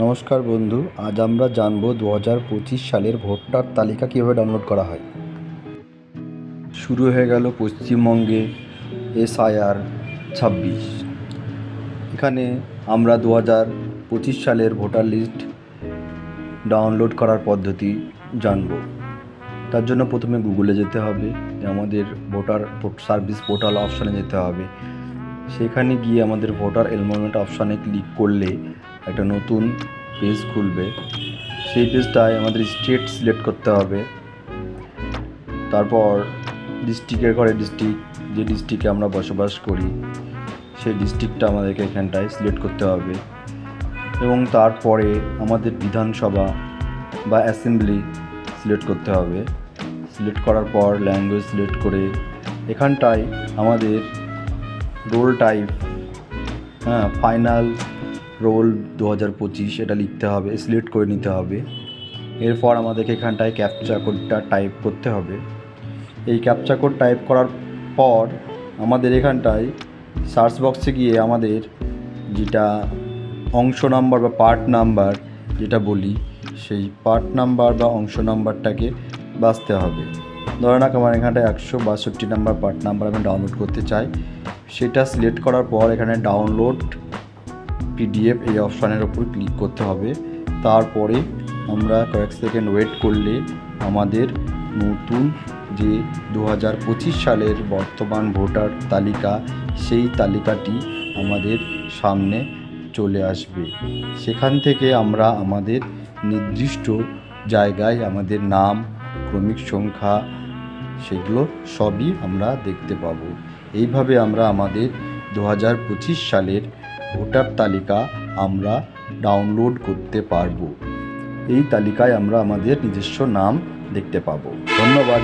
নমস্কার বন্ধু, আজ আমরা জানব 2025 সালের ভোটার তালিকা কীভাবে ডাউনলোড করা হয়। শুরু হয়ে গেল পশ্চিমবঙ্গে SIR 26। এখানে আমরা 2025 সালের ভোটার লিস্ট ডাউনলোড করার পদ্ধতি জানব। তার জন্য প্রথমে গুগলে যেতে হবে, আমাদের ভোটার সার্ভিস পোর্টাল অপশানে যেতে হবে। সেখানে গিয়ে আমাদের ভোটার এনরোলমেন্ট অপশানে ক্লিক করলে একটা নতুন পেজ খুলবে। সেই পেজটায় আমাদের স্টেট সিলেক্ট করতে হবে। তারপর ডিস্ট্রিক্টের ঘরে যে ডিস্ট্রিক্টে আমরা বসবাস করি সেই ডিস্ট্রিক্টটা আমাদেরকে এখানটায় সিলেক্ট করতে হবে এবং তারপরে আমাদের বিধানসভা বা অ্যাসেম্বলি সিলেক্ট করতে হবে। সিলেক্ট করার পর ল্যাঙ্গুয়েজ সিলেক্ট করে এখানটায় আমাদের রোল টাইপ ফাইনাল রোল 2025 এটা লিখতে হবে, সিলেক্ট করে নিতে হবে। এরপর আমাদেরকে এখানটায় ক্যাপচা কোডটা টাইপ করতে হবে। এই ক্যাপচা কোড টাইপ করার পর আমাদের এখানটায় সার্চ বক্সে গিয়ে আমাদের যেটা অংশ নাম্বার বা পার্ট নাম্বার যেটা বলি সেই পার্ট নাম্বার বা অংশ নাম্বারটাকে বাছতে হবে। ধরে রাখ আমার এখানটায় 162 নাম্বার পার্ট নাম্বার আমি ডাউনলোড করতে চাই। সেটা সিলেক্ট করার পর এখানে ডাউনলোড PDF এই অপশানের ওপর ক্লিক করতে হবে। তারপরে আমরা কয়েক সেকেন্ড ওয়েট করলে আমাদের নতুন যে 2025 সালের বর্তমান ভোটার তালিকা সেই তালিকাটি আমাদের সামনে চলে আসবে। সেখান থেকে আমরা আমাদের নির্দিষ্ট জায়গায় আমাদের নাম, ক্রমিক সংখ্যা সেগুলো সবই আমরা দেখতে পাবো। এইভাবে আমরা আমাদের 2025 সালের ভোটার তালিকা আমরা ডাউনলোড করতে পারবো। এই তালিকায় আমরা আমাদের নিজস্ব নাম দেখতে পাবো। ধন্যবাদ।